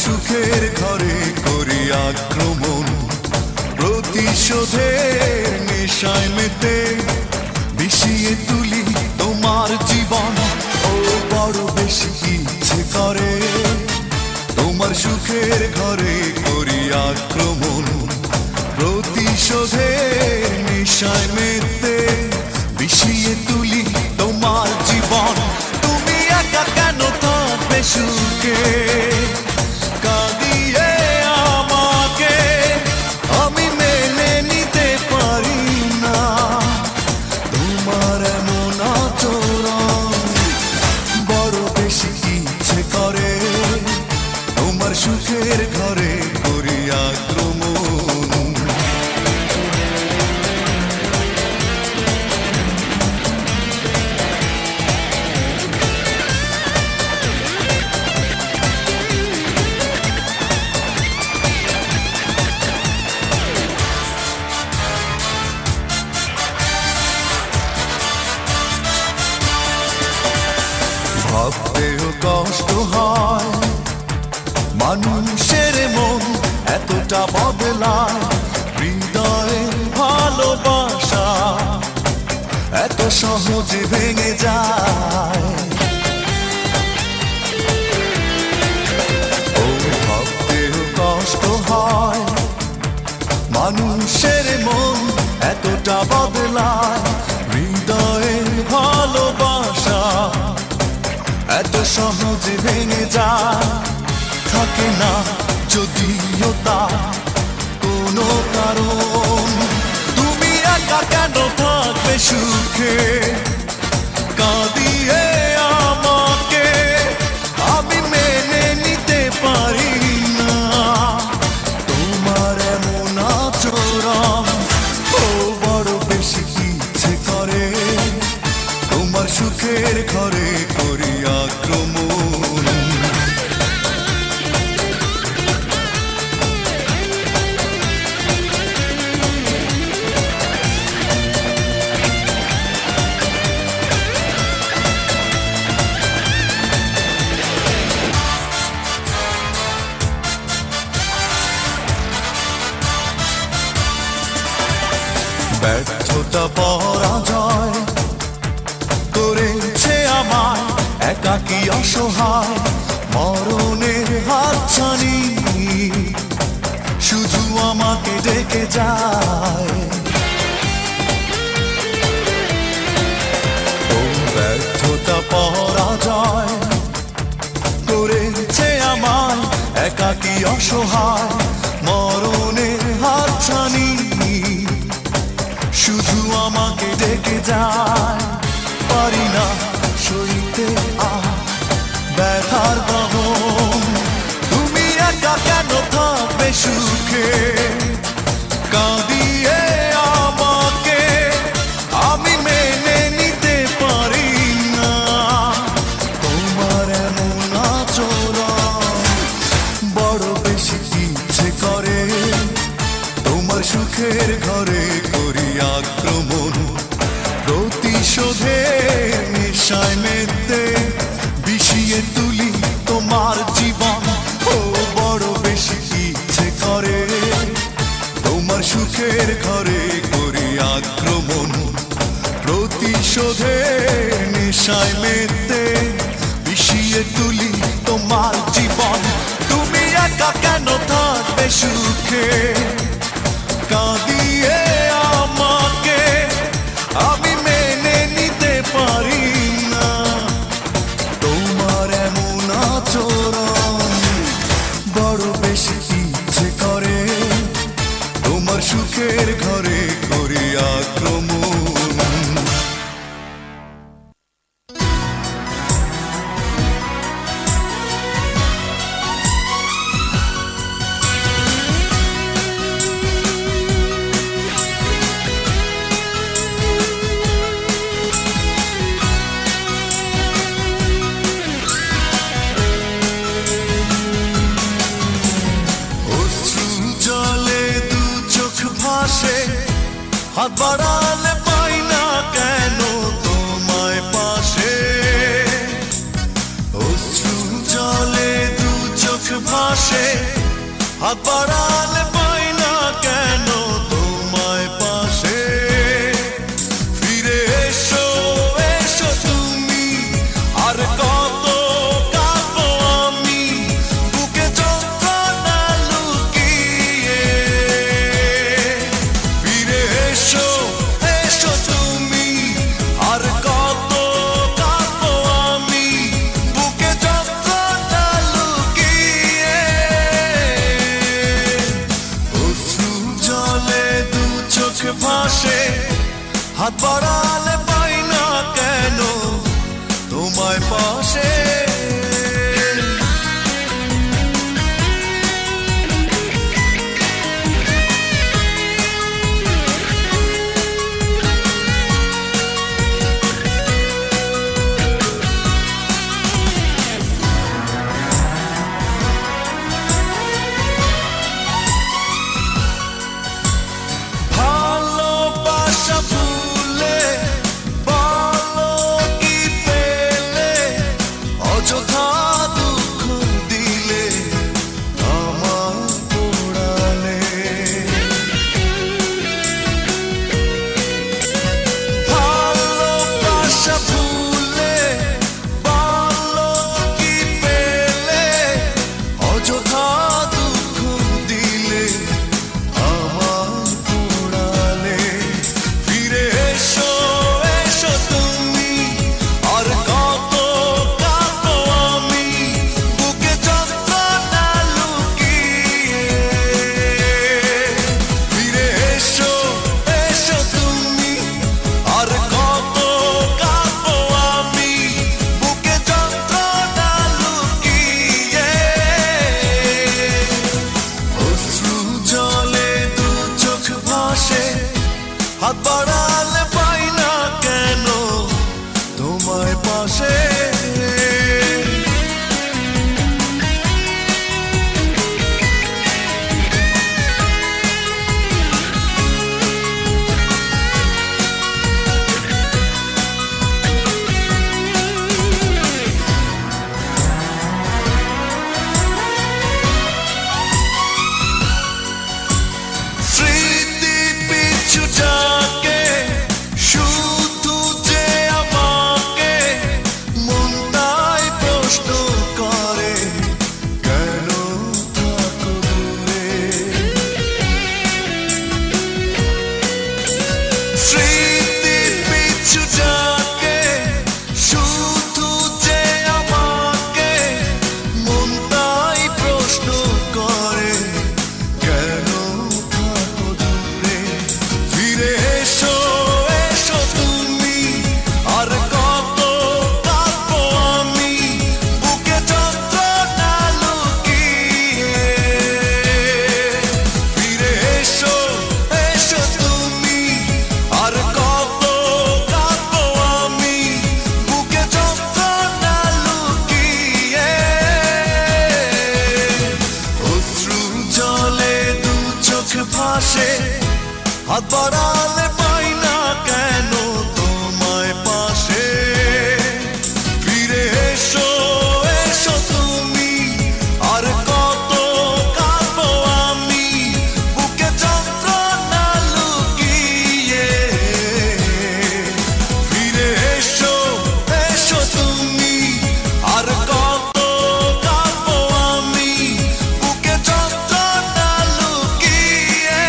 সুখের ঘরে করি আক্রমণ, প্রতিশোধের নেশায় মেতে বিষিয়ে তুলি তোমার জীবন। ও বড় বেশি ইচ্ছে করে তোমার সুখের ঘরে করি আক্রমণ, প্রতিশোধের নেশায় মেতে বিষিয়ে তুলি তোমার জীবন। তুমি একা কেন থাকবে সুখে কাঁদিয়ে আমাকে, আমি মেনে নিতে পারি না তোমার এমন আচরণ। বড় বেশি ইচ্ছে করে তোমার সুখের ঘরে করি আক্রমণ। ভাবতেও কষ্ট হয় মানুষের মন এতটা বদলায়, হৃদয়ের ভালোবাসা এত সহজে ভেঙে যায়। ও ভাবতেও কষ্ট হয় মানুষের মন এতটা বদলায়, হৃদয়ের ভালোবাসা এত সহজে ভেঙে যায়। থাকে না যদিও তার কোনো কারণ, তুমি একা কেন থাকবে সুখে কাঁদিয়ে আমাকে, আমি মেনে নিতে পারি না তোমার এমন আচরণ। ও বড় বেশি ইচ্ছে করে তোমার সুখের ঘরে করি আক্রমণ। ব্যর্থতা পরাজয় করেছে আমায় একাকী অসহায়, মরণের হাতছানি শুধু আমাকে ডেকে যায়। ও ব্যর্থতা পরাজয় করেছে আমায় একাকী অসহায়, মরণের হাতছানি শুধু আমাকে ডেকে যায়। পারি না সইতে ব্যথার দহন, তুমি একা কেন থাকবে সুখে কাঁদিয়ে আমাকে, আমি মেনে নিতে পারি না তোমার এমন আচরণ। বড় বেশি ইচ্ছে করে তোমার সুখের ঘরে করি আক্রমণ, প্রতিশোধের নেশায় মেতে বিষিয়ে তুলি তোমার জীবন। ও বড় বেশি ইচ্ছে করে তোমার সুখের ঘরে করি আক্রমণ, প্রতিশোধের নেশায় মেতে বিষিয়ে তুলি তোমার জীবন। তুমি একা কেন থাকবে সুখে কাঁদিয়ে আমাকে, আমি মেনে নিতে পারি না তোমার এমন আচরণ। বড় বেশি ইচ্ছে করে তোমার সুখের ঘরে করি আক্রমণ। পাশে, হাত বাড়ালে পাই না কেন তোমায় পাশে। ফিরে এসো এসো তুমি, আর কত কাঁদবো আমি বুকে যন্ত্রণা লুকিয়ে। ফিরে এসো এসো তুমি, আর কত কাঁদবো আমি বুকে যন্ত্রণা লুকিয়ে। অশ্রু জলে দু চোখ ভাসে, হাত বাড়ালে পাই না কেন তোমায় পাশে। ভালোবাসা ভুলে বলো কি পেলে, অযথা দুঃখ দিলে আমার পোড়ালে। ভালোবাসা ভুলে বলো কি পেলে, অযথা দুঃখ দিলে আমার পোড়ালে। ফিরে এসো এসো তুমি, আর কত কাঁদবো আমি বুকে যন্ত্রণা লুকিয়ে। ফিরে এসো এসো তুমি, আর কত কাঁদবো আমি বুকে যন্ত্রণা লুকিয়ে। অশ্রু জলে দু চোখ ভাসে, হাত বাড়ালে পাই না কেন তোমায় পাশে। স্মৃতি পিছু ডাকে, শুধু যে আমাকে মন তাই প্রশ্ন করে, কেন থাকো দূরে। স্মৃতি পিছু ডাকে, শুধু যে আমাকে মন তাই প্রশ্ন করে, কেন থাকো দূরে। ফিরে এসো এসো তুমি, আর কত কাঁদবো আমি বুকে যন্ত্রণা লুকিয়ে। ফিরে এসো এসো তুমি, আর কত কাঁদবো আমি বুকে যন্ত্রণা লুকিয়ে। অশ্রু জলে দু চোখ ভাসে, হাত বাড়ালে পাই না কেন তোমায় পাশে। ফিরে এসো এসো তুমি, আর কত কাঁদবো আমি বুকে যন্ত্রণা লুকিয়ে। ফিরে এসো এসো তুমি, আর কত কাঁদবো আমি বুকে যন্ত্রণা লুকিয়ে।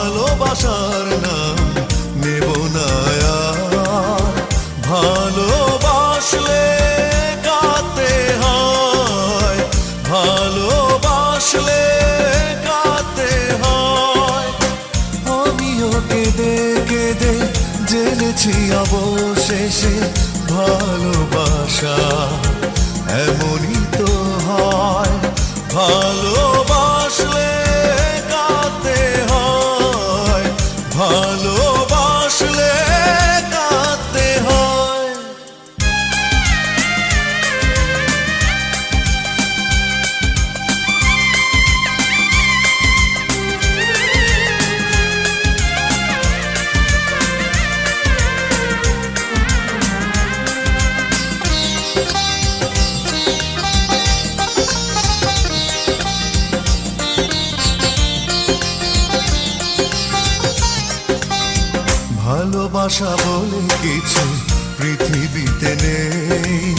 ভালোবাসার নাম নেব না আর। ভালোবাসলে কাঁদতে হয়, ভালোবাসলে কাঁদতে হয়। আমিও কেঁদে কেঁদে জেনেছি অবশেষে ভালোবাসা এমনই তো হয়। ভালোবাসলে কাঁদতে হয়, ভালোবাসলে কাঁদতে হয়। ভালোবাসা বলে কিছু পৃথিবীতে নেই,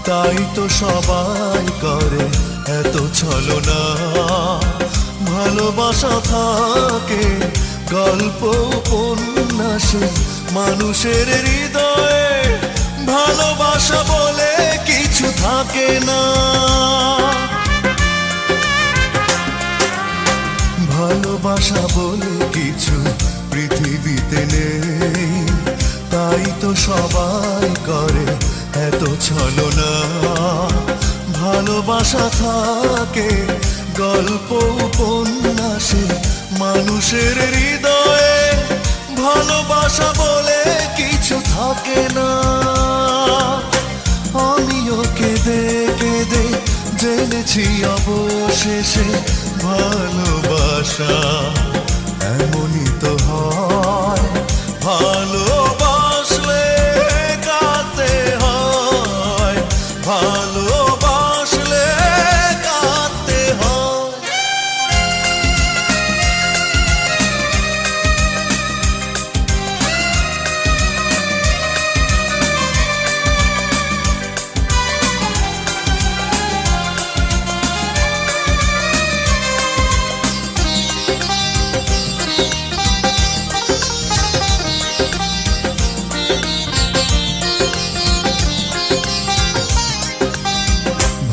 তাই তো সবাই করে এত ছলনা। ভালোবাসা থাকে গল্প উপন্যাসে মানুষের হৃদয়ে, ভালোবাসা বলে কিছু থাকে না। ভালোবাসা বলে কিছু পৃথিবীতে নেই, তাই তো সবাই করে এত ছলনা। ভালোবাসা থাকে গল্প উপন্যাসে মানুষের হৃদয়ে, ভালোবাসা বলে কিছু থাকে না। আমিও কেঁদে কেঁদে জেনেছি অবশেষে ভালোবাসা এমনই তো হয়। ভালোবাসলে কাঁদতে হয়, ভালোবাসলে কাঁদতে হয়।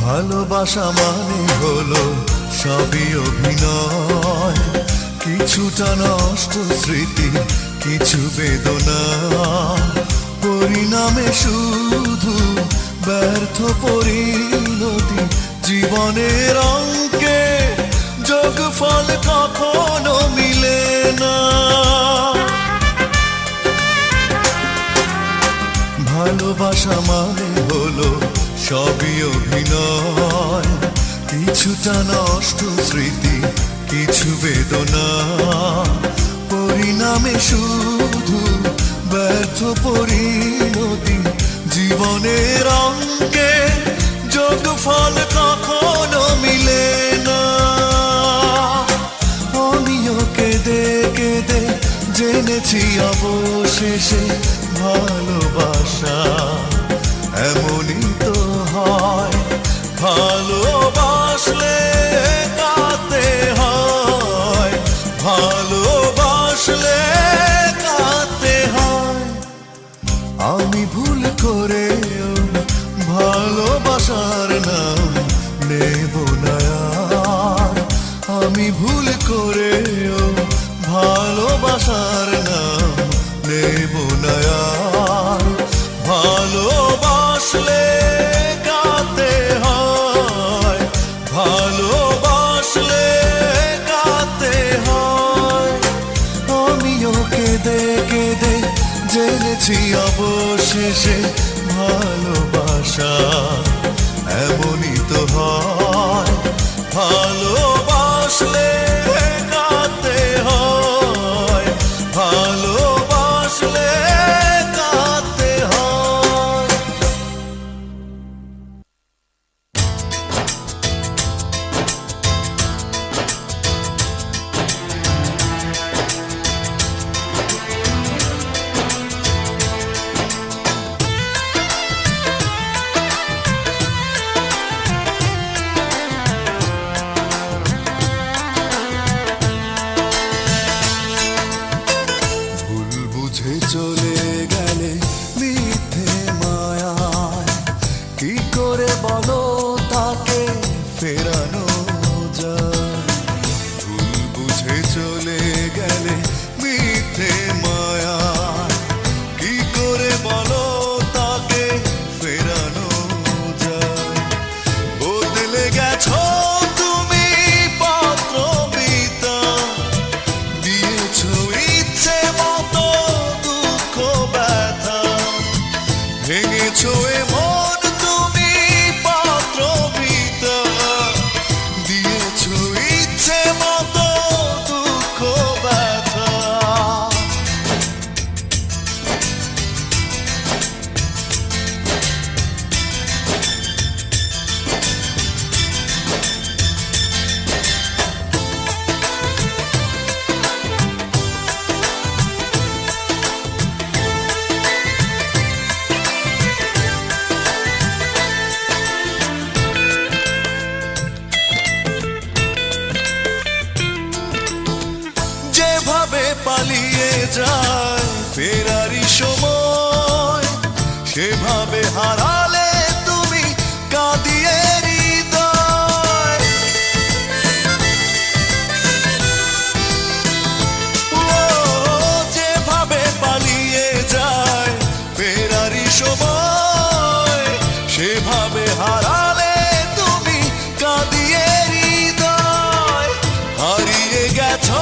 ভালোবাসা মানে হলো সবই অভিনয়, কিছুটা নষ্ট স্মৃতি কিছু বেদনা, পরিণামে শুধু ব্যর্থ পরিণতি। জীবনের অঙ্কে যোগফল কখনো মিলে না। ভালোবাসা মানে হলো সবই অভিনয়, কিছুটা নষ্ট স্মৃতি কিছু বেদনা, পরিণামে শুধু ব্যর্থ পরিণতি। জীবনের অঙ্কে যোগফল কখনো মিলে না। আমিও কেঁদে কেঁদে জেনেছি অবশেষে ভালোবাসা এমনই তো হয়। ভালোবাসলে কাঁদতে হয়, ভালোবাসলে কাঁদতে হয়। আমি ভুল করেও ভালোবাসার নাম নেব না আর। আমি ভুল করেও ভালোবাসার নাম নেব না আর। ভালোবাসলে কাঁদতে হয়, ভালোবাসলে কাঁদতে হয়। আমিও কেঁদে কেঁদে জেনেছি অবশেষে ভালোবাসা এমনই তো হয়। ভালোবাসলে কাঁদতে হয়, ভালোবাসলে কাঁদতে হয়। যায় ফেরারি সময়, সেভাবে হারালে তুমি কাঁদিয়ে হৃদয়। ও যেভাবে পালিয়ে যায় ফেরারি সময়, সেভাবে হারালে তুমি কাঁদিয়ে হৃদয়। হারিয়ে গেছো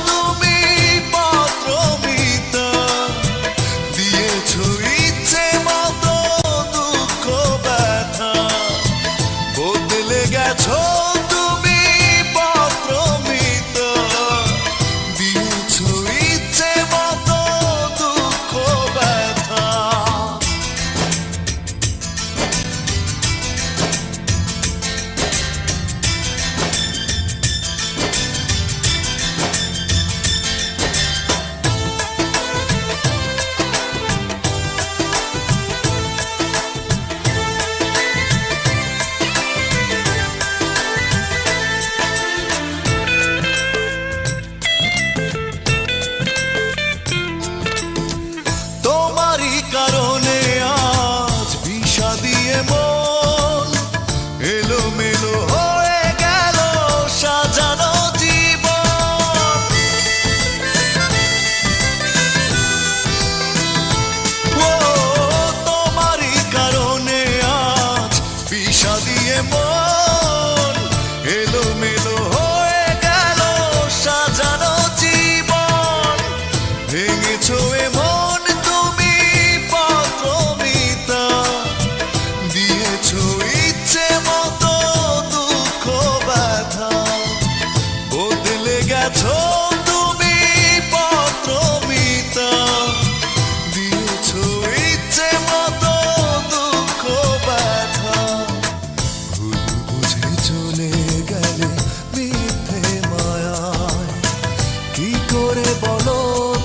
তুমি পাত্রমিতা, দিয়েছো ইচ্ছে মতো দুঃখ ব্যথা। বদলে গেছো তুমি পাত্রমিতা, দিয়েছো ইচ্ছে মতো দুঃখ ব্যথা। তোমারই কারণে আজ বিষাদিয়ে মন, এলোমেলো হয়ে গেল সাজানো জীবন। ও তোমারই কারণে আজ বিষাদিয়ে মন, এলোমেলো হয়ে গেল সাজানো জীবন। ভেঙেছো এমন তুমি পাত্রমিতা, দিয়েছো ইচ্ছে মতো দুঃখ ব্যথা। বদলে গেছো তুমি পাত্রমিতা, দিয়েছো ইচ্ছে মতো দুঃখ ব্যথা। ভুল বুঝে চলে গেলে মিথ্যে মায়ায়, কি করে বলো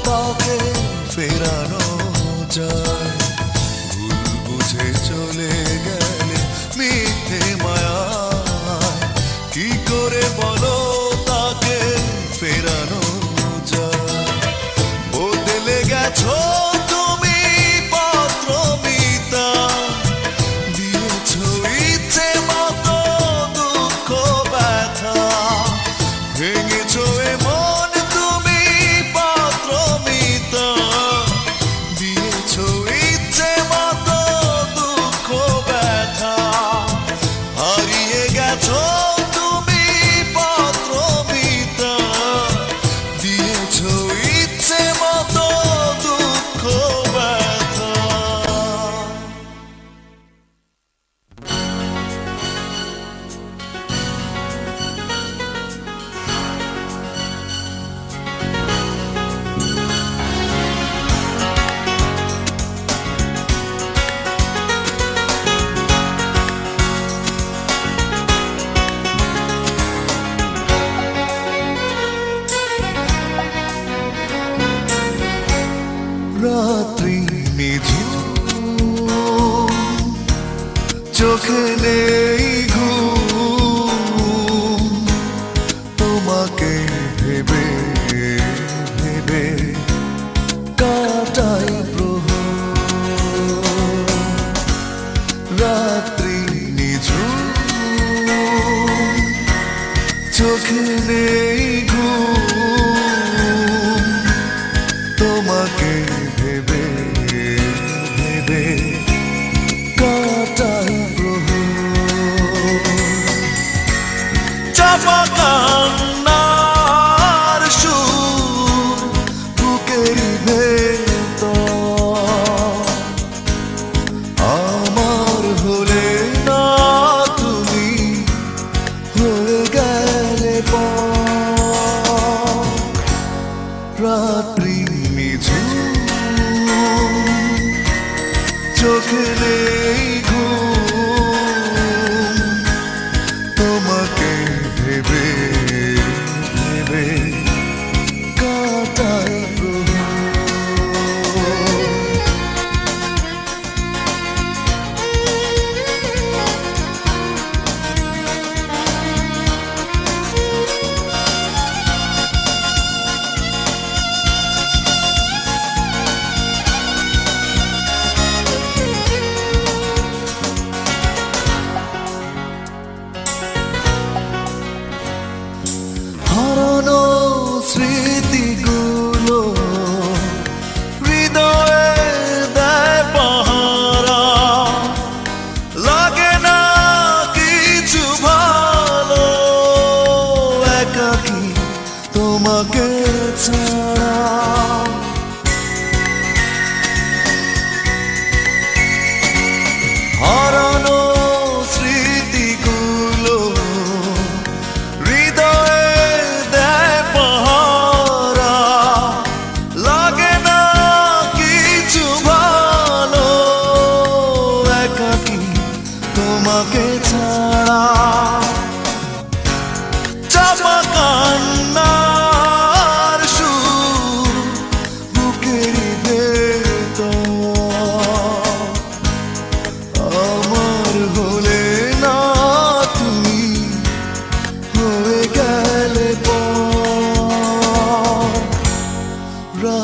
তাকে ফেরানো যায়। ভুল বুঝে চলে গেলে মিথ্যে মায়ায়, কি করে বলো তাকে ফেরানো যায়। বদলে গেছো তুমি পাত্রমিতা, দিয়েছো ইচ্ছে মতো দুঃখ ব্যথা। ভেঙেছো এমন তুমি পাত্রমিতা, দিয়েছো ইচ্ছে মতো দুঃখ ব্যথা। হারিয়ে গেছো তুমি পাত্রমিতা, দিয়েছো ইচ্ছে মতো দুঃখ ব্যথা। রাত্রি নিঝুম, চোখে নেই ঘুম, তোমাকে ভেবে ভেবে কাটাই প্রহর। রাত্রি নিঝুম, চোখে নেই ঘুম, তোমাকে ভেবে ভেবে কাটাই প্রহর। চাপা কান্নার সুর বুকের ভেতর, আমার হলে না তুমি হয়ে গেলে পর। রাত্রি নিঝুম, চোখে নেই ঘুম, তোমাকে ভেবে ভেবে কাটাই প্রহর।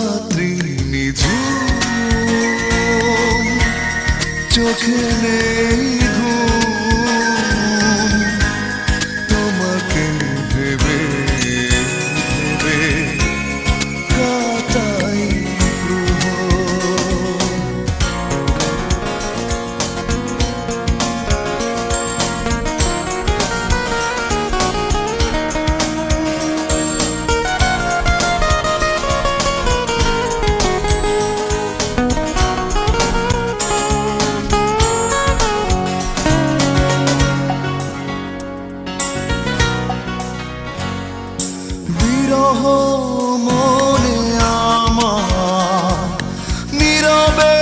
রাত্রি নিঝুম, চোখে নেই ঘুম, তোমাকে ভেবে ভেবে কাটাই প্রহর। বিরহ মনে আমার নীরবে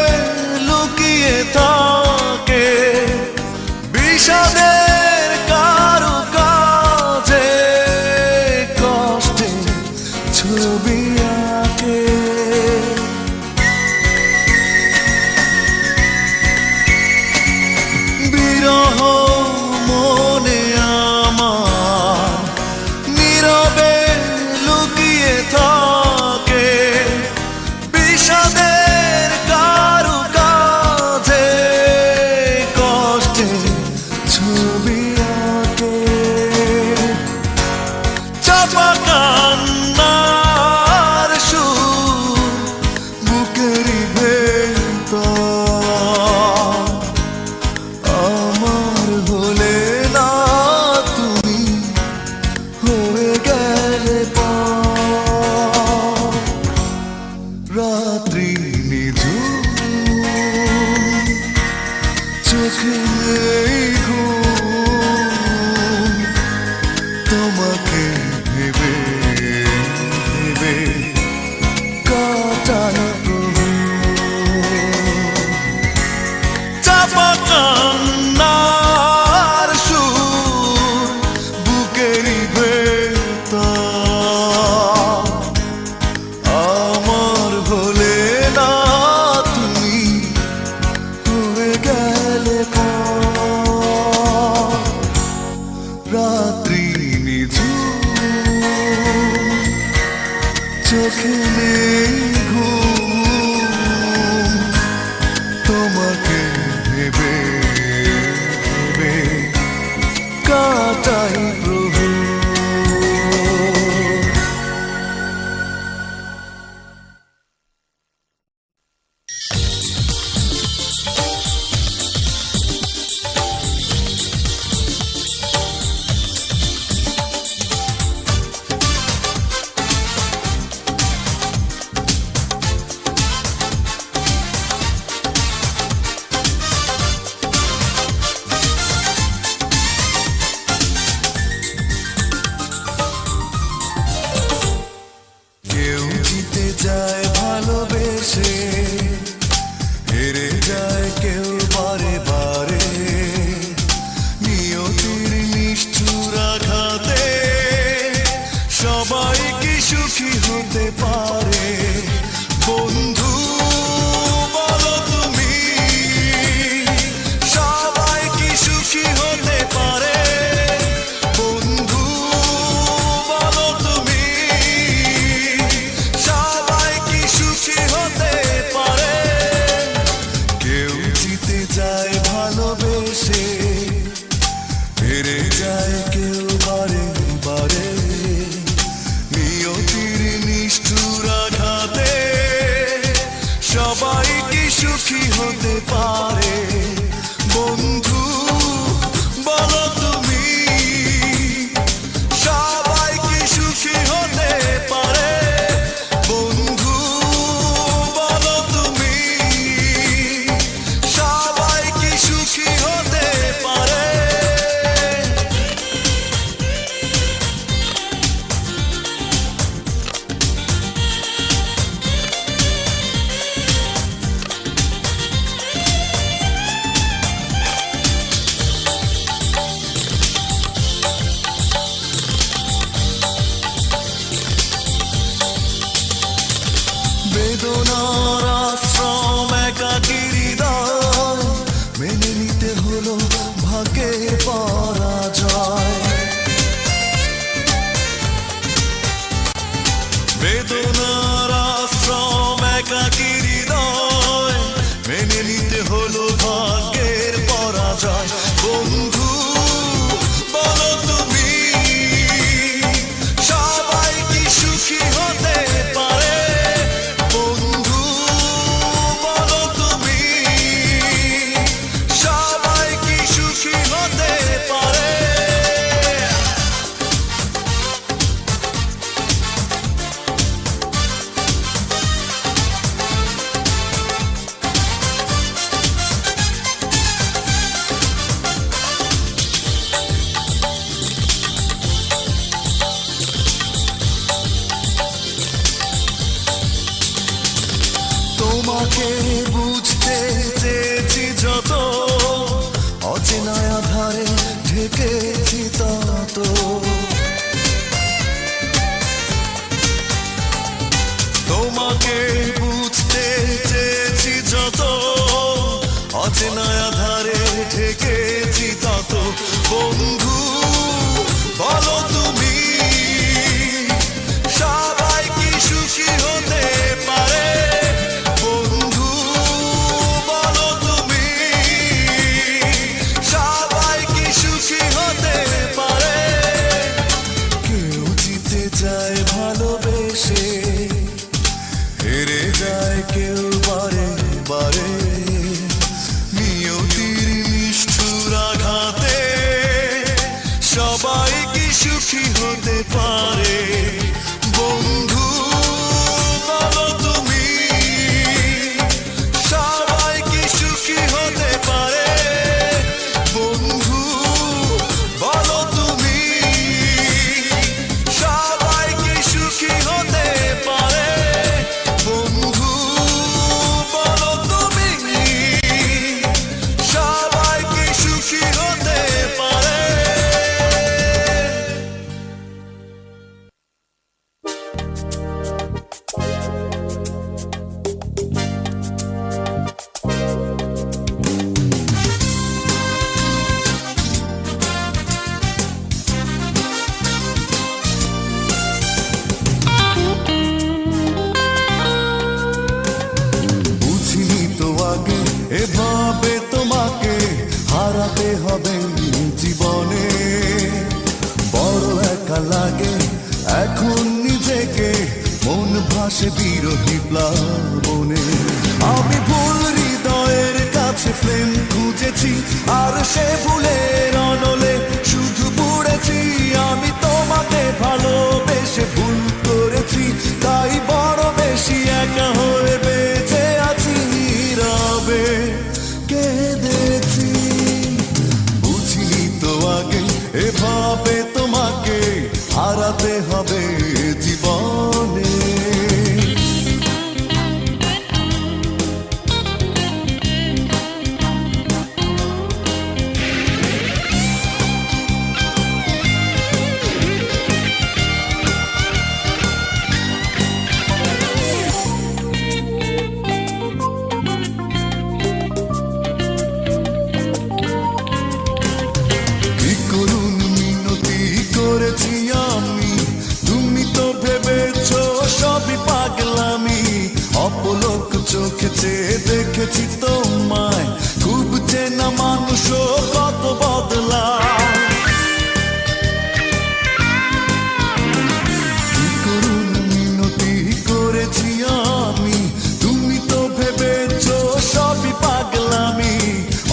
লুকিয়ে থাকে, বিষাদের কারুকাজে কষ্টে ছবি আঁকে। বিরহ মনে আমার নীরবে লুকিয়ে থাকে, বিষাদের কারুকাজে কষ্টে ছবি আঁকে। চাপা কান্নার সুর বুকেরই ভেতর, আমার হলে না তুমি হয়ে গেলে পর। রাত্রি নিঝুম, চোখে নেই ঘুম, তোমাকে ভেবে ভেবে কাটাই প্রহর। চাপা কান্নার সুর বুকেরই ভেতর, আমার হলে না তুমি হয়ে গেলে পর। রাত্রি নিঝুম, চোখে নেই ঘুম, তোমাকে ভেবে ভেবে কাটাই প্রভু। কেউ জিতে যায় ভালোবেসে, হেরে যায় কেউ বারে বারে, নিয়তির নিষ্ঠুর আঘাতে সবাই কি সুখী হতে পারে? বন্ধু বলো তুমি, সবাই কি সুখী হতে পারে? বন্ধু বলো তুমি, সবাই কি সুখী হতে পারে? কেউ জিতে যায় ভালোবেসে, হেরে যায় কেউ বারে বারে, নিয়তির নিষ্ঠুর আঘাতে সবাই কি সুখী হতে পারে? বন্ধু বলো তুমি, সবাই কি সুখী হতে পারে? বন্ধু বলো তুমি, সবাই কি সুখী হতে পারে? বেদনার আশ্রম একাকী হৃদয়, মেনে নিতে হলো ভাগ্যের পরাজয়। বেদনার আশ্রম তোমাকে বুঝতে চেয়েছি যত, অচেনা আধারে ঢেকেছি তত। তোমাকে বুঝতে চেয়েছি যত, অচেনা আধারে ঢেকেছি তত। বন্ধু বলো তুমি, সবাই কি সুখী হতে পারে? বন্ধু বলো তুমি, সবাই কি সুখী হতে পারে? কেউ জিতে যায় ভালোবেসে, হেরে যায় কেউ বারে বারে। নিয়তির নিষ্ঠুর আঘাতে সবাই কি সুখী হতে পারে? বন্ধু বলো তুমি, সবাই কি সুখী হতে পারে? বন্ধু বলো তুমি, সবাই কি সুখী হতে পারে? বন্ধু বলো তুমি, সবাই কি সুখী হতে পারে? বুঝিনি তো আগে এভাবে তোমাকে হারাতে হবে জীবনে। বড় একা লাগে এখন নিজেকে, মন ভাসে বিরোহী প্লাবনে। আমি ভুল হৃদয়ের কাছে প্রেম খুঁজেছি, আর সে ভুলের অনলে শুধু পড়েছি। আমি তোমাকে ভালোবেসে ভুল করেছি, তাই বড় বেশি একা হয়ে বেঁচে আছি, নীরবে কেঁদেছি। বুঝিনি তো আগে এভাবে তোমাকে হারাতে হবে জীবনে। কি করুণ মিনতি করেছি আমি, তুমি তো ভেবেছো সবই পাগলামি। অপলক চোখে চেয়ে দেখেছি তোমায়, খুব চেনা মানুষও কত বদলায়। কি করুণ মিনতি করেছি আমি, তুমি তো ভেবেছো সবই পাগলামি।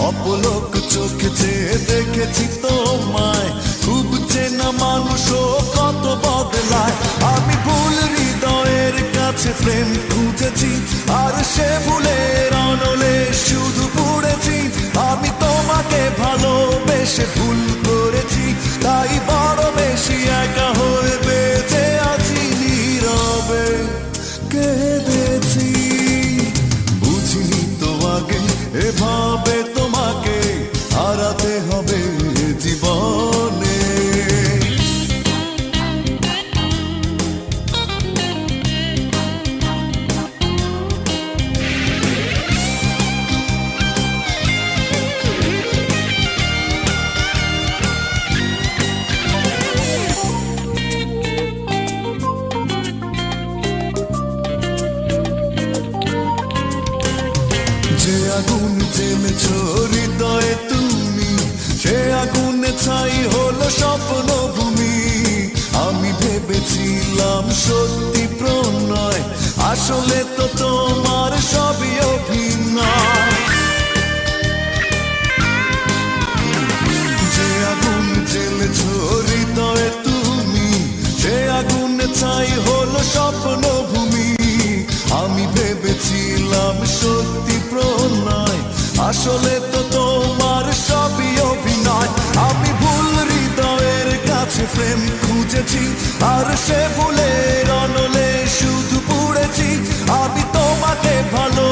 অপলক চোখে চেয়ে দেখেছি তোমায়, খুব চেনা মানুষও কত বদলায়। আমি ভুল হৃদয়ের কাছে প্রেম খুঁজেছি, আর সে ভুলের অনলে শুধু পড়েছি। আমি তোমাকে ভালোবেসে ভুল করেছি, তাই বড় বেশি একা হয়ে বেঁচে আছি, নীরবে কেঁদেছি। বুঝিনি তো আগে এভাবে তোমাকে হারাতে হবে জীবনে। যে আগুন জেলেছো হৃদয়ে তুমি, সে আগুনে ছাই হলো স্বপ্ন ভূমি। আমি ভেবেছিলাম সত্যি প্রণয়, আসলে তো তোমার সবই অভিনয়। যে আগুন জেলেছো হৃদয়ে তুমি, সে আগুনে ছাই হলো স্বপ্ন ভূমি। আমি ভেবেছিলাম সত্যি প্রণয়, আসলে তো তোমার সবই অভিনয়। আমি ভুল হৃদয়ের কাছে প্রেম খুঁজেছি, আর সে ভুলের অনলে শুধু পড়েছি। আমি তোমাকে ভালো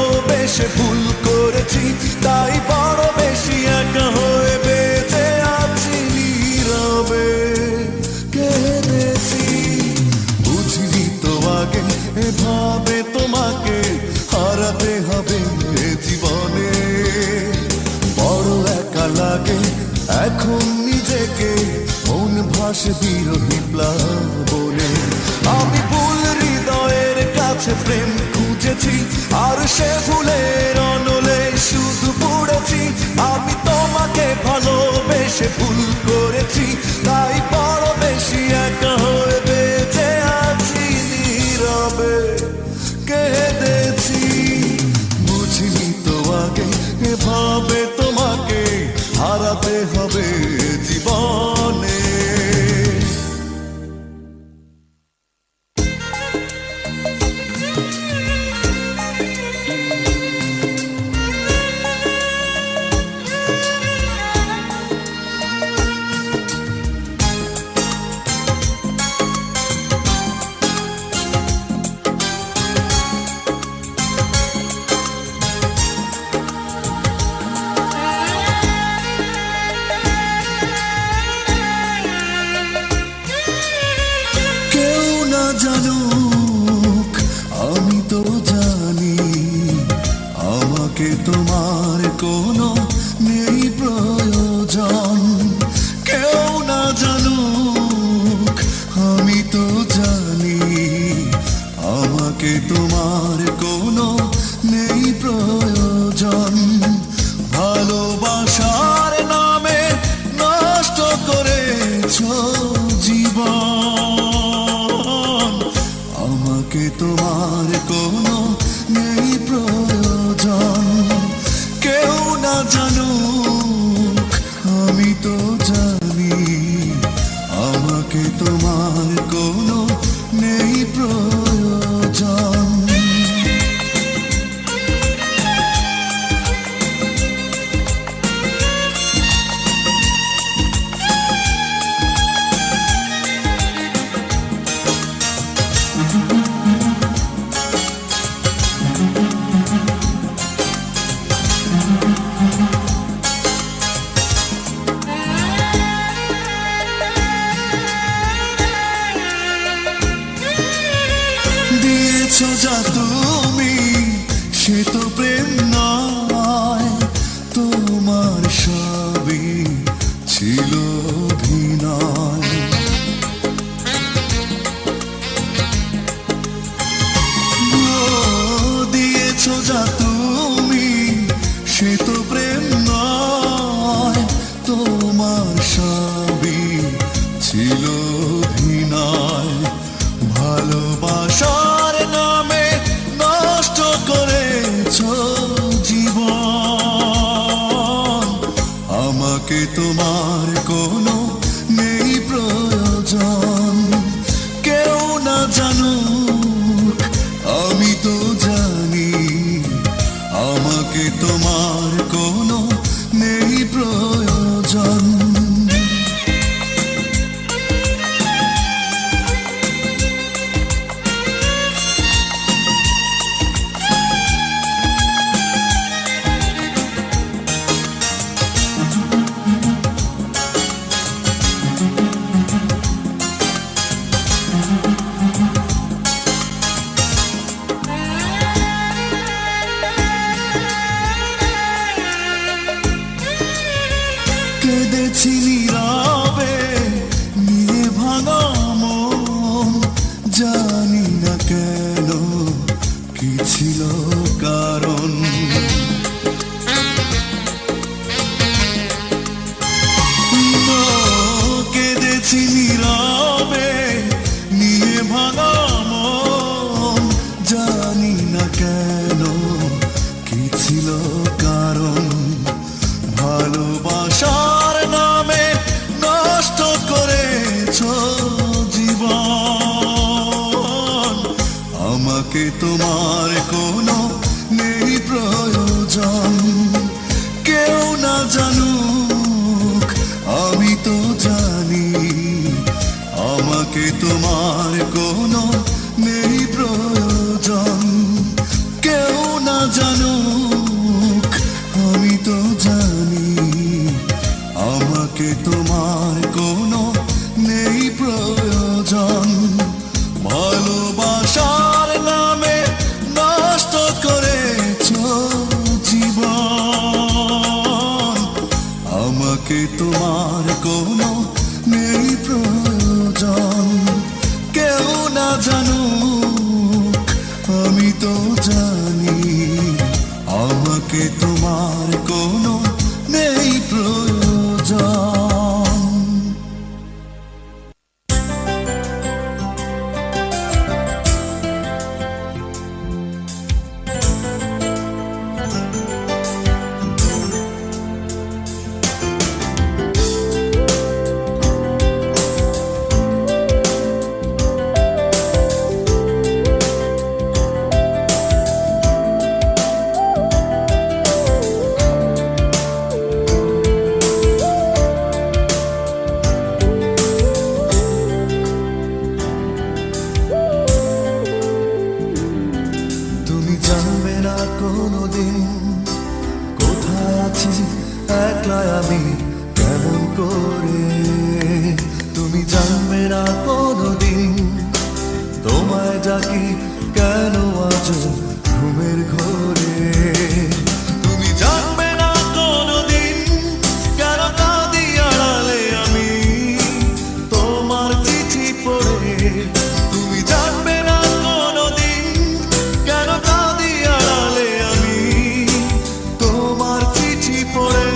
ভালোবেসে ভুল করেছি, তাই বড় বেশি একা হয়ে বেঁচে আছি নীরবে কেঁদেছি। বুঝিনি তো আগে এভাবে তোমাকে হারাতে হবে জীবনে, বড় একা লাগে এখন নিজেকে, মন ভাসে বিরোহী প্লাবনে। আমি ভুল হৃদয়ের কাছে প্রেম খুঁজেছি, আর সে ভুলের অনলে শুধু পড়েছি। আমি তোমাকে ভালোবেসে ভুল করেছি, তাই বড় বেশি একা হয়ে বেঁচে আছি নীরবে কেঁদেছি। বুঝিনি তো আগে এভাবে তোমাকে হারাতে হবে জীবনে। জানুক আমি তো জানি, আমাকে তোমার কোনো নেই প্রয়োজন। কেউ না জানুক আমি তো জানি, আমাকে তোমার কোনো নেই প্রয়োজন। ভালোবাসার নামে নষ্ট করেছো জীবন, আমাকে তোমার কোনো নেই প্রয়োজন। কেউ না জানুক আমি তো জানি, আমাকে তোমার কোনো নেই প্রয়োজন। দিয়েছো যা তুমি সে তো প্রেম নয়, তোমার সবই ছিল অভিনয়। দিয়েছো যা তুমি সে তো প্রেম নয়, তোমার সবই ছিল অভিনয়। ভালোবাসার নামে নষ্ট করেছো জীবন, আমাকে তোমার কোনো নেই প্রয়োজন। কেউ না জানুক আমি তো জানি, আমাকে তোমার কোনো নেই প্রয়োজন। কেঁদেছি নীরবে নিয়ে ভাঙা মন, জানি না কেন কি ছিল কারণ। কেঁদেছি নীরবে নিয়ে ভাঙা মন, জানি না কেন কি ছিল কারণ। ভালোবাসার নামে নষ্ট করেছো জীবন, আমাকে তোমার কোনো নেই প্রয়োজন। কেউ না জানুক আমি তো জানি, আমাকে তোমার কোনো নেই প্রয়োজন। কেউ না জানুক কোনো নেই প্রয়োজন। কেউ না জানুক আমি তো জানি, আমাকে তোমার কোনো নেই প্রয়োজন। জানবে না কোনোদিন কোথায় আছি একলা আমি কেমন করে। তুমি জানবে না কোনোদিন তোমায় ডাকি কেন আজ ঘুমের ঘোরে। তুমি জানবে না কোনোদিন কেন কাঁদি আড়ালে আমি তোমার চিঠি পড়ে। তুমি জানবে না কোনোদিন কেন কাঁদি আড়ালে আমি তোমার চিঠি পড়ে।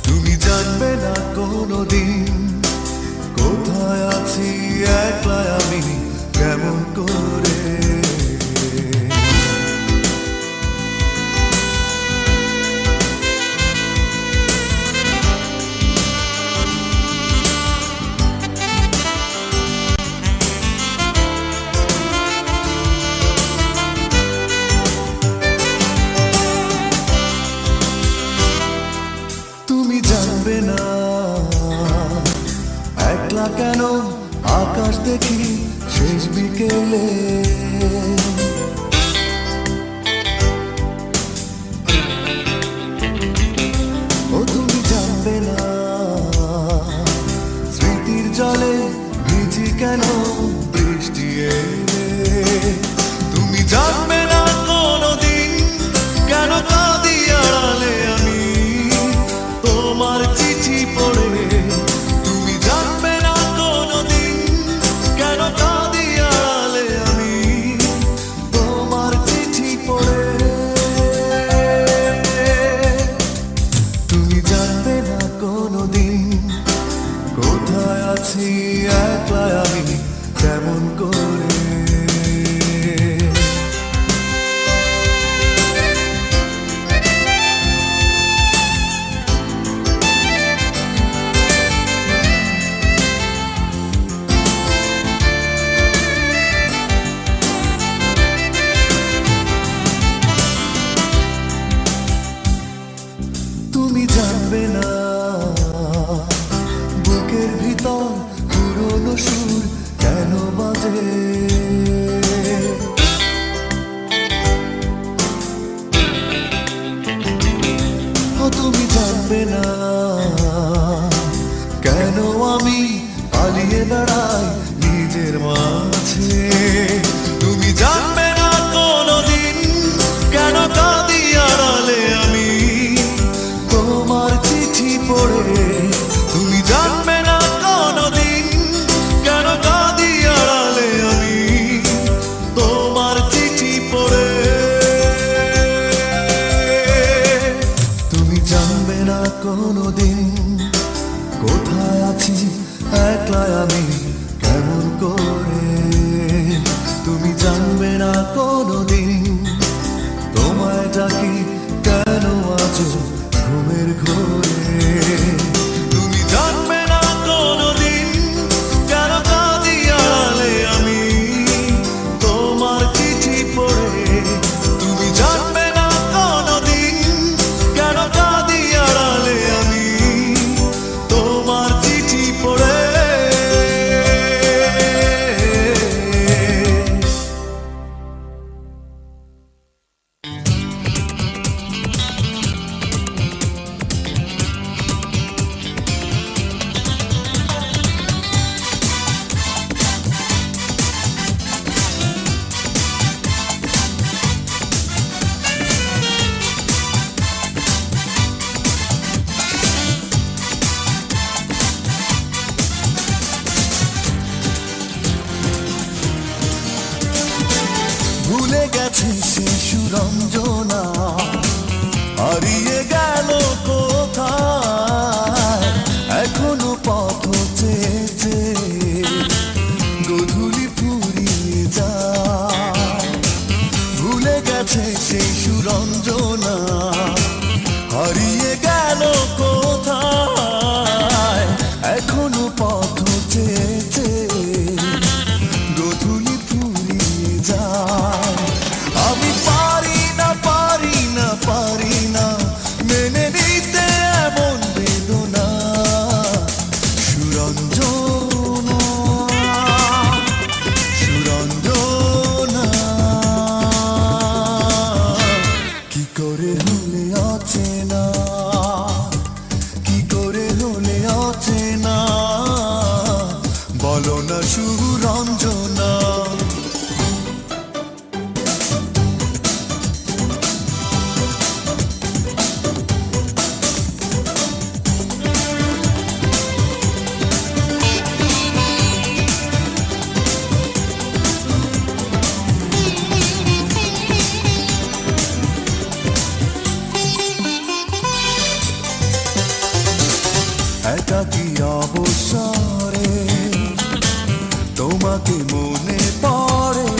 তুমি জানবে না কোনোদিন কোথায় আছি একলা আমি কেমন করে। তুমি জানবে না একলা কেন আকাশ দেখি শেষ বিকেলে। ও তুমি জানবে না স্মৃতির জলে ভিজি কেন বৃষ্টি এলে। তুমি জানবে না কোনোদিন কেন কাঁদি আড়ালে আমি তোমার চিঠি পড়ে। তুমি জানবে না কোনোদিন কেন কাঁদি আড়ালে আমি তোমার চিঠি পড়ে। তুমি জানবে না কোনোদিন কোথায় আছি একলা আমি কেমন করে। তুমি জানবে না বুকের ভিতর পুরনো সুর কেন বাজে। ও তুমি জানবে না কেন আমি পালিয়ে বেড়াই নিজের মাঝে। তুমি জানবে না কোনোদিন কেন কাঁদি আড়ালে আমি তোমার চিঠি পড়ে। তুমি জানবে না কোনোদিন কেন কাঁদি আড়ালে আমি তোমার চিঠি পড়ে। তুমি জানবে না কোনোদিন কোথায় আছি একলা আমি কেমন করে। তুমি জানবে না কোনোদিন তোমায় ডাকি কেন আজ ঘুমের ঘোরে। তুমি জানবে না কোনোদিন কেন কাঁদি আড়ালে আমি তোমার চিঠি পড়ে। তুমি জানবে না কোনোদিন কেন কাঁদি আড়ালে আমি তোমার চিঠি পড়ে। ভুলে গেছে সে সুরঞ্জনা, হারিয়ে গেল কোথায় এখনো পথ চেয়েছে গোধূলি ফুরিয়ে যায়। ভুলে গেছে সেই সুরঞ্জনা, হারিয়ে গেল কোথায় এখনো পথ চেয়েছে গোধূলি ফুরিয়ে যায়। আমি পারি না পারি না পারি না মেনে নিতে এমন বেদনা সুরঞ্জনা সুরঞ্জনা। কি করে হলে অচেনা, কি করে হলে অচেনা বলো না সুরঞ্জনা। একাকী অবসরে তোমাকে মনে পড়ে,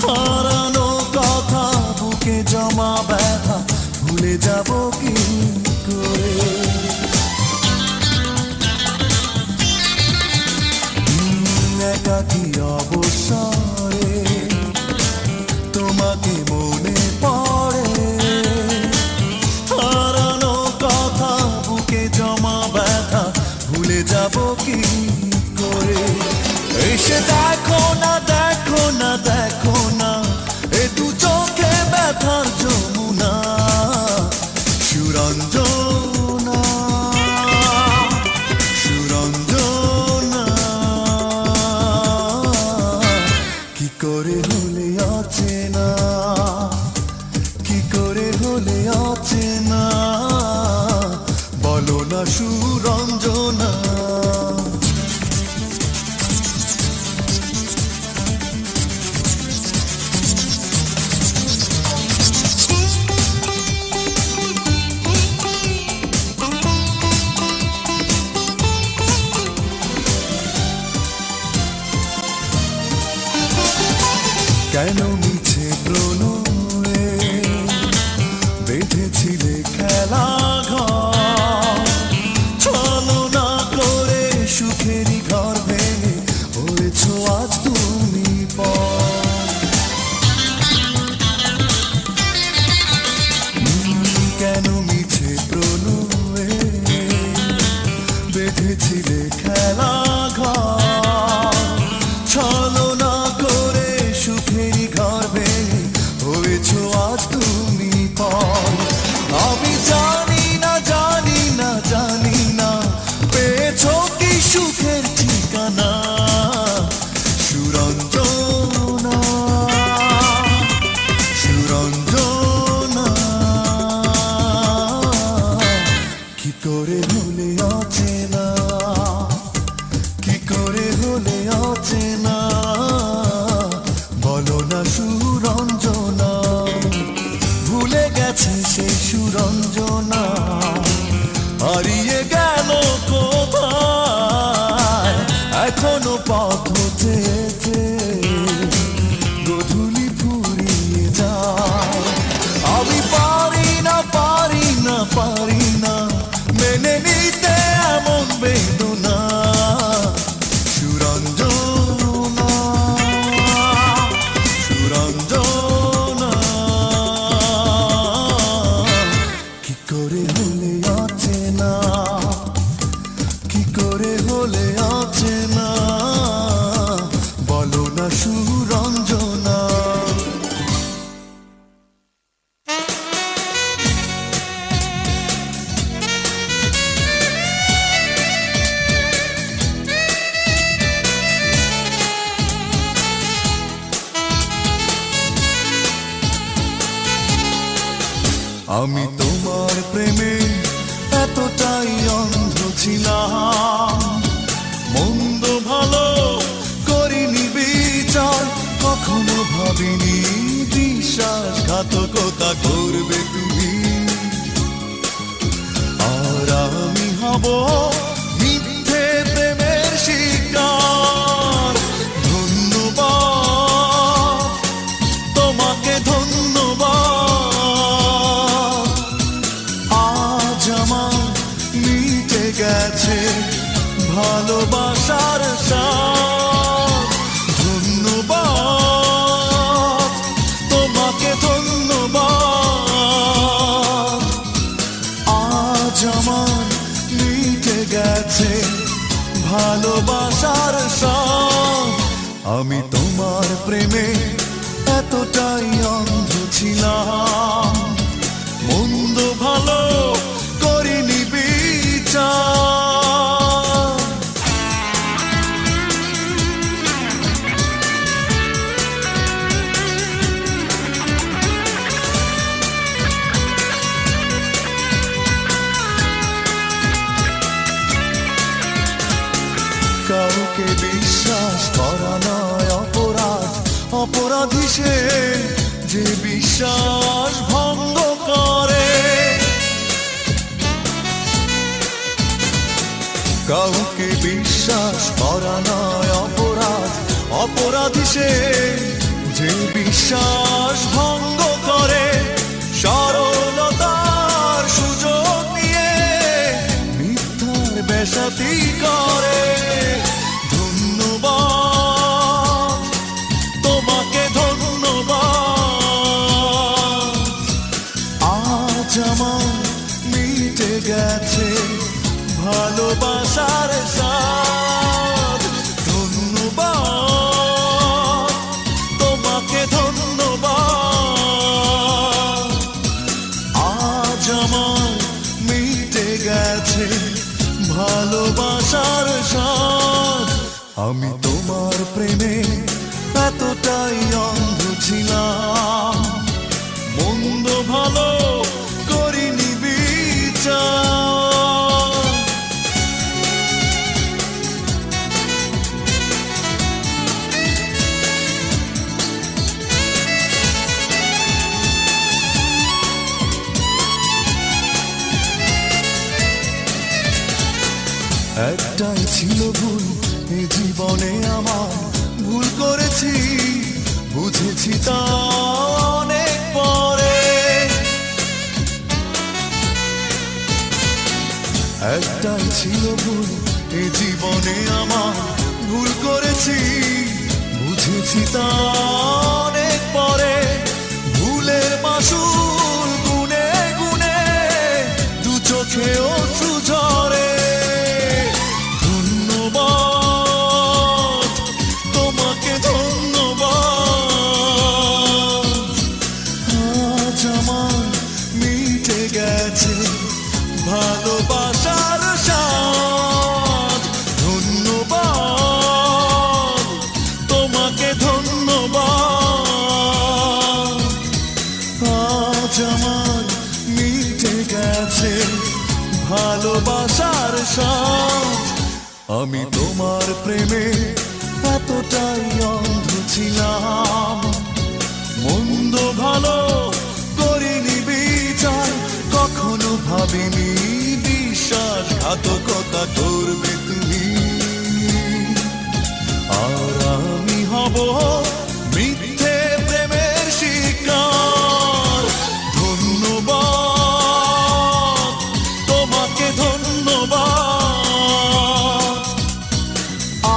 হারানো কথা বুকে জমা ব্যথা ভুলে যাব কি করে। একাকী অবসরে তোমাকে মনে পড়ে, হারানো কথা বুকে জমা ব্যথা ভুলে যাব কি করে। এসে দেখো না দেখো না দেখো না এ দু চোখে ব্যথার যমুনা সুরঞ্জনা সুরঞ্জনা। কি করে হলে অচেনা, কি করে হলে অচেনা বলো না সুরঞ্জনা। কেন মিছে প্রণয়ে বেঁধেছিলে খেলা ঘর, ছলনা করে সুখেরই ঘর ভেঙে হয়েছ আজ তুমি পর। কেন মিছে প্রণয়ে বেঁধেছিলে খেলা ঘর, ছলনা করে সুখেরই ঘর ভেঙে হয়েছ আজ তুমি পর। আমি জানি না জানি না জানি না পেয়েছ কি সুখের ঠিকানা সুরঞ্জনা সুরঞ্জনা। কি করে হলে অচেনা, কি করে হলে অচেনা বলো না সুরঞ্জনা। ভুলে গেছে সেই সুরঞ্জনা, হারিয়ে গেল কোথায় এখনো পথ চেয়েছে গোধূলি ফুরিয়ে যায়। আমি পারি না পারি না পারি না মেনে নিতে এমন বেদনা সুরঞ্জনা সুরঞ্জনা। কি করে হলে অচেনা, কি করে হলে অচেনা বলো না সুরঞ্জনা। আমি তোমার প্রেমে এতটাই অন্ধ ছিলাম, মন্দ ভালো করিনি বিচার কখনো। কথা করবে তুমি, আর আমি হব মিথ্যে প্রেমের শিকার। ধন্যবাদ তোমাকে, ধন্যবাদ। আজ আমার মিটে গেছে ভালোবাসার স্বাদ। ধন্যবাদ তোমাকে, ধন্যবাদ। আজ আমার মিটে গেছে ভালোবাসার স্বাদ। আমি তোমার প্রেমে এতটাই অন্ধ ছিলাম, মন্দ ভালো করিনি বিচার। কাউকে বিশ্বাস করা নয় অপরাধ, অপরাধী সে যে বিশ্বাস ভঙ্গ করে। কাউকে বিশ্বাস করা নয় অপরাধ, অপরাধী সে যে বিশ্বাস ভঙ্গ করে। সরলতার সুযোগ নিয়ে মিথ্যার বেশাতি করে। ধন্যবাদ তোমাকে, ধন্যবাদ। আজ আমার মিটে গেছে ভালোবাসার স্বাদ। ধন্যবাদ তোমাকে, ধন্যবাদ। আজ আমার মিটে গেছে ভালোবাসার স্বাদ। আমি তোমার প্রেমে এতটাই অন্ধ ছিলাম, মন্দ ভালো করিনি বিচার। একটাই ছিল ভুল এ জীবনে আমার, ভুল করেছি বুঝেছি তা অনেক পরে। একটাই ছিল ভুল এ জীবনে আমার, ভুল করেছি বুঝেছি তা অনেক পরে। ভুলের মাসুল গুনে গুনে দু চোখে অশ্রু ঝরে। ধন্যবাদ তোমাকে, ধন্যবাদ। আজ আমার মিটে গেছে ভালোবাসার স্বাদ। ধন্যবাদ তোমাকে, ধন্যবাদ। আজ আমার মিটে গেছে ভালোবাসার স্বাদ। আমি তোমার প্রেমে এতটাই অন্ধ ছিলাম, মন্দ ভালো করিনি বিচার। কখনো ভাবিনি বিশ্বাসঘাতকতা করবে তুমি, আর আমি হব মিথ্যে প্রেমের শিকার। ধন্যবাদ তোমাকে, ধন্যবাদ।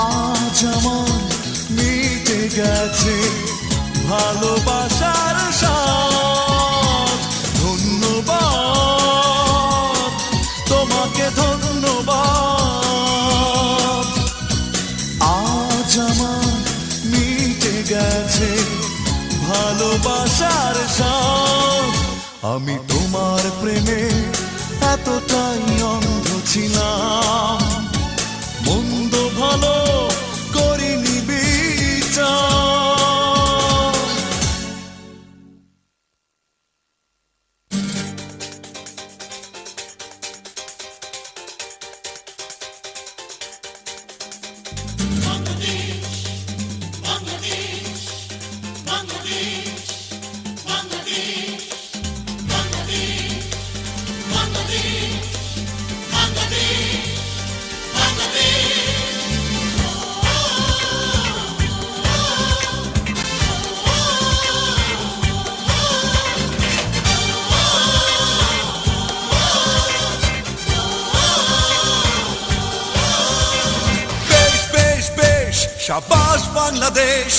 আজ আমার মিটে গেছে ভালোবাসার স্বাদ। ধন্যবাদ তোমাকে, ধন্যবাদ। আজ আমার মিটে গেছে ভালোবাসার স্বাদ। আমি তোমার প্রেমে এতটাই অন্ধ ছিলাম, মন্দ ভালো করিনি বিচার। Bangladesh, Bangladesh, Bangladesh, Bangladesh. Bangladesh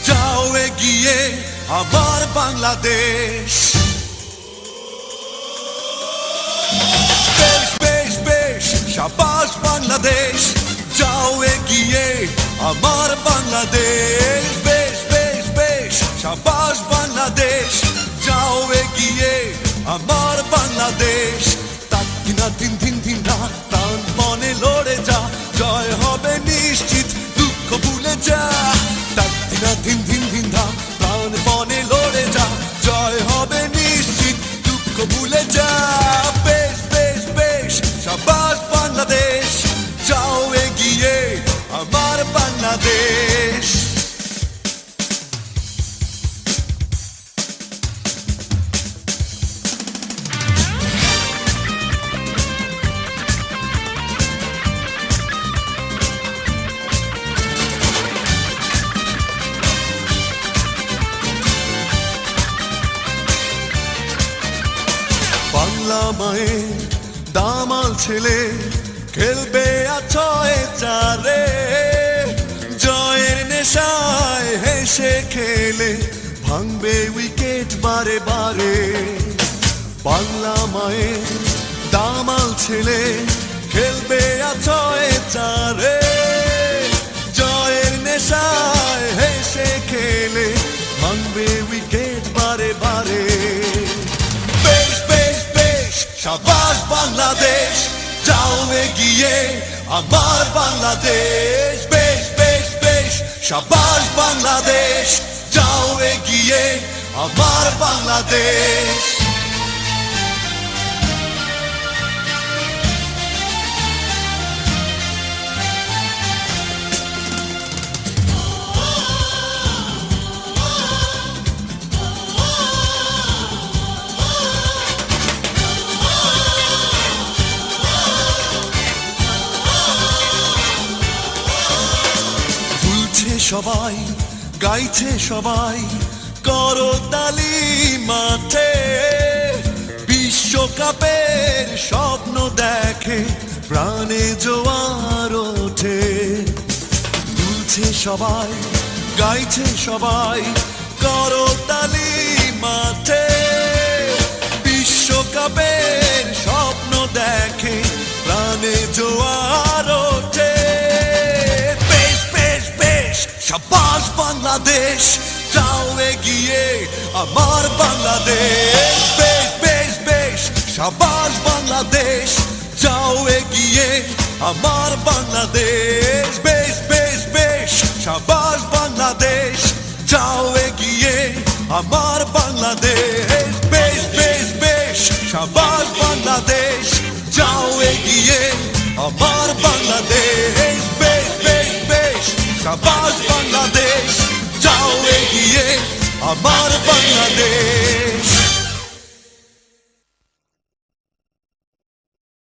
যাও এগিয়ে আমার বাংলাদেশ বেশ বেশ বেশ শাবাশ বাংলাদেশ যাও এগিয়ে আমার বাংলাদেশ বেশ বেশ বেশ শাবাশ বাংলাদেশ যাও এগিয়ে আমার বাংলাদেশ তাকিনা দিন দিন দিন রাত প্রাণপণে লড়ে যা জয় হবে নিশ্চিত দুঃখ ভুলে যা তাকিনা দিন দিন দিন রাত প্রাণপণে লড়ে যা জয় হবে নিশ্চিত দুঃখ ভুলে যা বেশ বেশ বেশ শাবাশ বাংলাদেশ যাও এগিয়ে আমার বাংলাদেশ বাংলা মায়ের দামাল ছেলে খেলবে আছয় চারে জয়ের নেশায় হেসে খেলে ভাঙবে উইকেট বারে বারে বাংলা মায়ের দামাল ছেলে খেলবে আছয় চারে জয়ের নেশায় হেসে খেলে ভাঙবে উইকেট বারে বারে বেশ বেশ বেশ শাবাশ বাংলাদেশ যাও এগিয়ে আমার বাংলাদেশ বেশ বেশ বেশ শাবাশ বাংলাদেশ যাও এগিয়ে আমার বাংলাদেশ সবাই গাইছে সবাই করতালি মাঠে বিশ্বকাপের স্বপ্ন দেখে প্রাণে জোয়ার ওঠে দুলছে সবাই গাইছে সবাই করতালি মাঠে বিশ্বকাপের স্বপ্ন দেখে প্রাণে জোয়ার ওঠে শাবাশ বাংলাদেশ যাও এগিয়ে আমার বাংলাদেশ বেশ বেশ বেশ শাবাশ বাংলাদেশ যাও এগিয়ে আমার বাংলাদেশ বেশ বেশ বেশ শাবাশ বাংলাদেশ যাও এগিয়ে আমার বাংলাদেশ বেশ বেশ বেশ শাবাশ বাংলাদেশ যাও এগিয়ে আমার বাংলাদেশ বেশ বেশ বেশ শাবাশ বাংলাদেশ যাও এগিয়ে আমার বাংলাদেশ